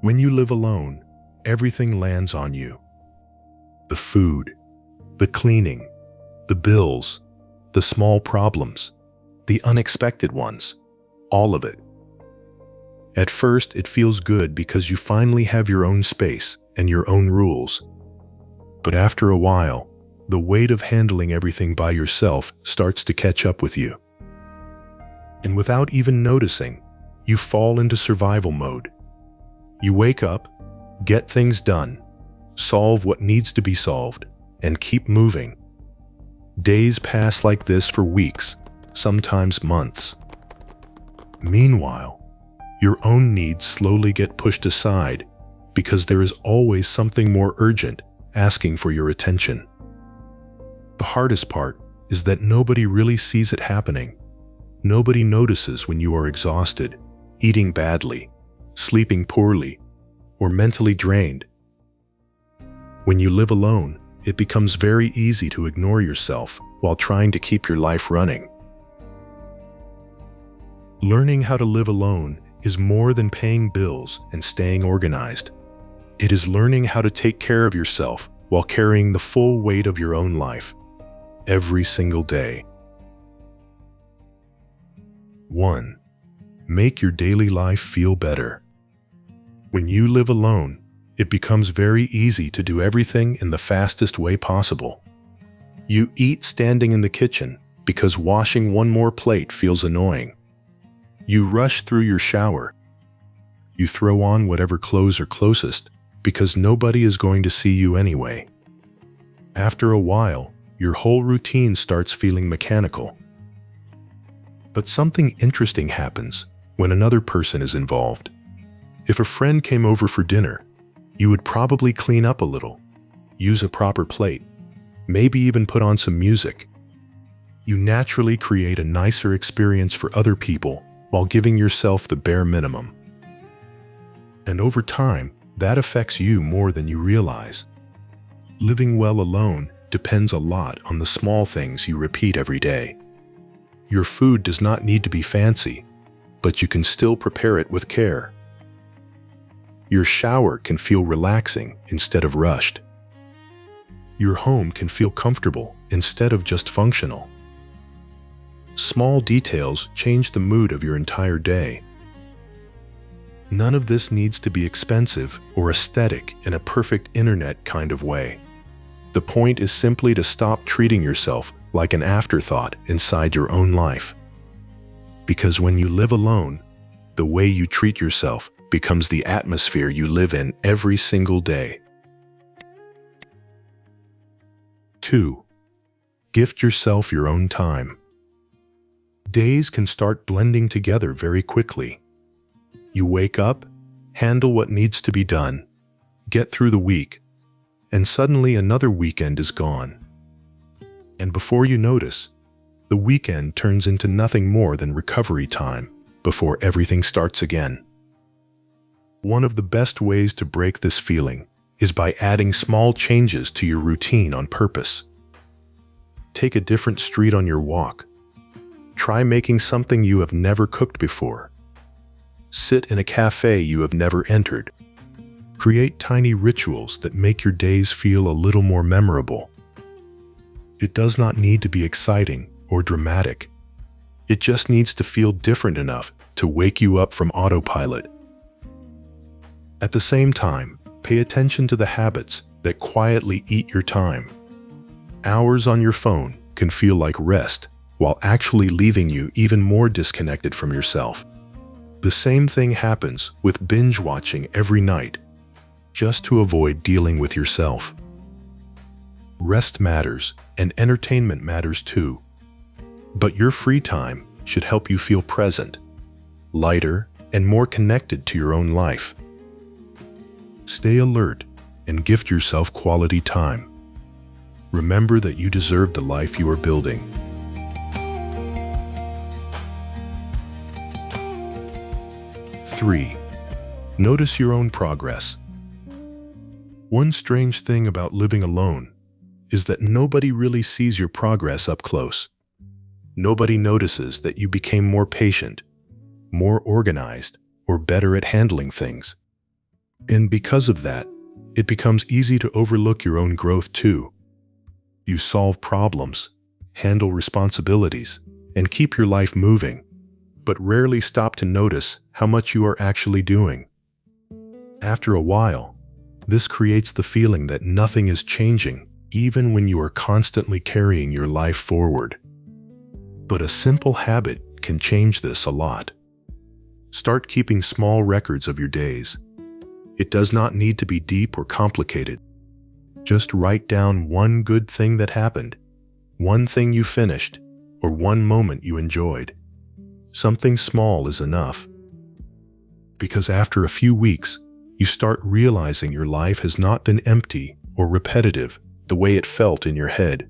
When you live alone, everything lands on you. The food, the cleaning, the bills, the small problems, the unexpected ones, all of it. At first, it feels good because you finally have your own space and your own rules. But after a while, the weight of handling everything by yourself starts to catch up with you. And without even noticing, you fall into survival mode. You wake up, get things done, solve what needs to be solved, and keep moving. Days pass like this for weeks, sometimes months. Meanwhile, your own needs slowly get pushed aside because there is always something more urgent asking for your attention. The hardest part is that nobody really sees it happening. Nobody notices when you are exhausted, eating badly, sleeping poorly, or mentally drained. When you live alone, it becomes very easy to ignore yourself while trying to keep your life running. Learning how to live alone is more than paying bills and staying organized. It is learning how to take care of yourself while carrying the full weight of your own life, every single day. 1. Make your daily life feel better. When you live alone, it becomes very easy to do everything in the fastest way possible. You eat standing in the kitchen because washing one more plate feels annoying. You rush through your shower. You throw on whatever clothes are closest because nobody is going to see you anyway. After a while, your whole routine starts feeling mechanical. But something interesting happens when another person is involved. If a friend came over for dinner, you would probably clean up a little, use a proper plate, maybe even put on some music. You naturally create a nicer experience for other people while giving yourself the bare minimum. And over time, that affects you more than you realize. Living well alone depends a lot on the small things you repeat every day. Your food does not need to be fancy, but you can still prepare it with care. Your shower can feel relaxing instead of rushed. Your home can feel comfortable instead of just functional. Small details change the mood of your entire day. None of this needs to be expensive or aesthetic in a perfect internet kind of way. The point is simply to stop treating yourself like an afterthought inside your own life. Because when you live alone, the way you treat yourself becomes the atmosphere you live in every single day. 2. Gift yourself your own time. Days can start blending together very quickly. You wake up, handle what needs to be done, get through the week, and suddenly another weekend is gone. And before you notice, the weekend turns into nothing more than recovery time before everything starts again. One of the best ways to break this feeling is by adding small changes to your routine on purpose. Take a different street on your walk. Try making something you have never cooked before. Sit in a cafe you have never entered. Create tiny rituals that make your days feel a little more memorable. It does not need to be exciting or dramatic. It just needs to feel different enough to wake you up from autopilot. At the same time, pay attention to the habits that quietly eat your time. Hours on your phone can feel like rest, while actually leaving you even more disconnected from yourself. The same thing happens with binge watching every night, just to avoid dealing with yourself. Rest matters, and entertainment matters too. But your free time should help you feel present, lighter, and more connected to your own life. Stay alert and gift yourself quality time. Remember that you deserve the life you are building. 3. Notice your own progress. One strange thing about living alone is that nobody really sees your progress up close. Nobody notices that you became more patient, more organized, or better at handling things. And because of that, it becomes easy to overlook your own growth too. You solve problems, handle responsibilities, and keep your life moving, but rarely stop to notice how much you are actually doing. After a while, this creates the feeling that nothing is changing, even when you are constantly carrying your life forward. But a simple habit can change this a lot. Start keeping small records of your days. It does not need to be deep or complicated. Just write down one good thing that happened, one thing you finished, or one moment you enjoyed. Something small is enough. Because after a few weeks, you start realizing your life has not been empty or repetitive the way it felt in your head.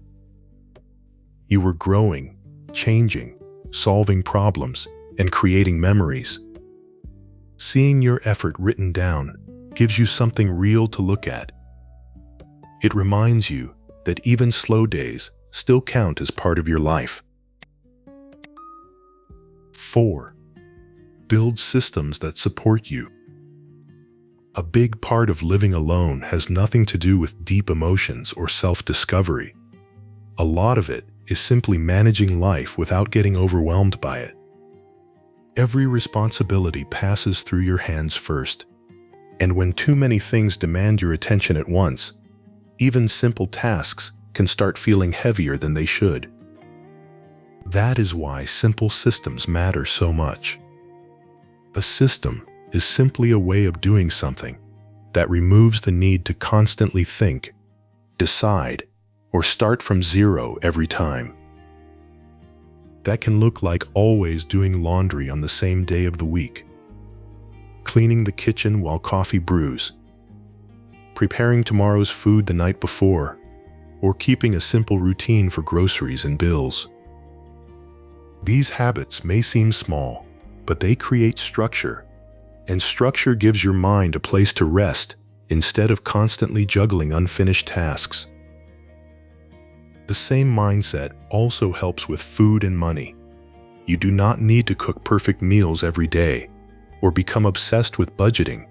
You were growing, changing, solving problems, and creating memories. Seeing your effort written down gives you something real to look at. It reminds you that even slow days still count as part of your life. 4. Build systems that support you. A big part of living alone has nothing to do with deep emotions or self-discovery. A lot of it is simply managing life without getting overwhelmed by it. Every responsibility passes through your hands first, and when too many things demand your attention at once, even simple tasks can start feeling heavier than they should. That is why simple systems matter so much. A system is simply a way of doing something that removes the need to constantly think, decide, or start from zero every time. That can look like always doing laundry on the same day of the week, cleaning the kitchen while coffee brews, preparing tomorrow's food the night before, or keeping a simple routine for groceries and bills. These habits may seem small, but they create structure, and structure gives your mind a place to rest instead of constantly juggling unfinished tasks. The same mindset also helps with food and money. You do not need to cook perfect meals every day or become obsessed with budgeting.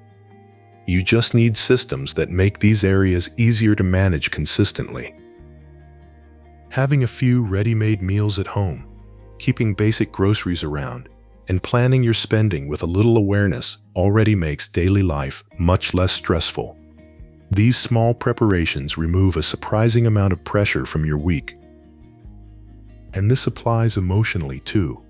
You just need systems that make these areas easier to manage consistently. Having a few ready-made meals at home, keeping basic groceries around, and planning your spending with a little awareness already makes daily life much less stressful. These small preparations remove a surprising amount of pressure from your week. And this applies emotionally too.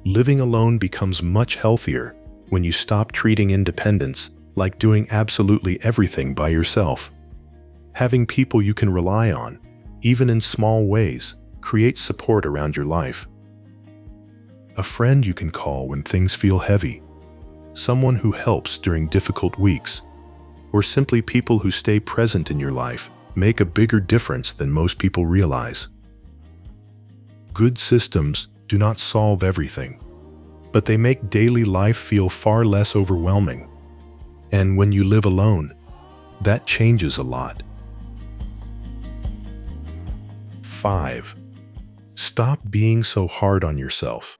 Living alone becomes much healthier when you stop treating independence like doing absolutely everything by yourself. Having people you can rely on, even in small ways, creates support around your life. A friend you can call when things feel heavy, someone who helps during difficult weeks, or simply people who stay present in your life make a bigger difference than most people realize. Good systems do not solve everything, but they make daily life feel far less overwhelming. And when you live alone, that changes a lot. 5. Stop being so hard on yourself.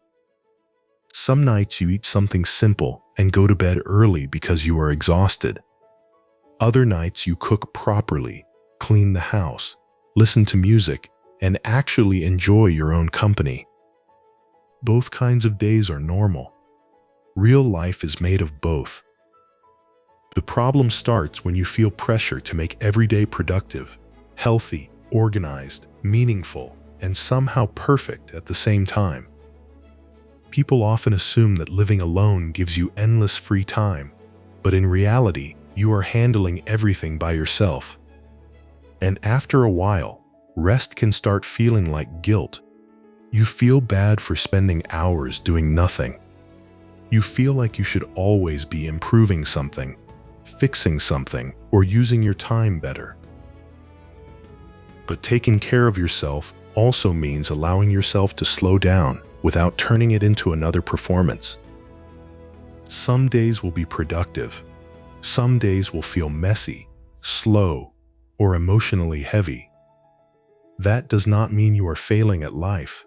Some nights you eat something simple and go to bed early because you are exhausted. Other nights you cook properly, clean the house, listen to music, and actually enjoy your own company. Both kinds of days are normal. Real life is made of both. The problem starts when you feel pressure to make every day productive, healthy, organized, meaningful, and somehow perfect at the same time. People often assume that living alone gives you endless free time, but in reality, you are handling everything by yourself. And after a while, rest can start feeling like guilt. You feel bad for spending hours doing nothing. You feel like you should always be improving something, fixing something, or using your time better. But taking care of yourself also means allowing yourself to slow down without turning it into another performance. Some days will be productive. Some days will feel messy, slow, or emotionally heavy. That does not mean you are failing at life.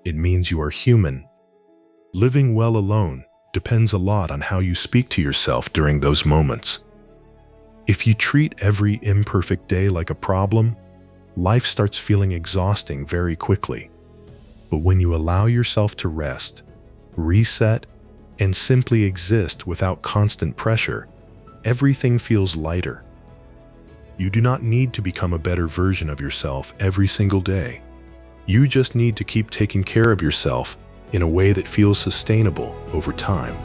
It means you are human. Living well alone depends a lot on how you speak to yourself during those moments. If you treat every imperfect day like a problem, life starts feeling exhausting very quickly. But when you allow yourself to rest, reset, and simply exist without constant pressure, everything feels lighter. You do not need to become a better version of yourself every single day. You just need to keep taking care of yourself in a way that feels sustainable over time.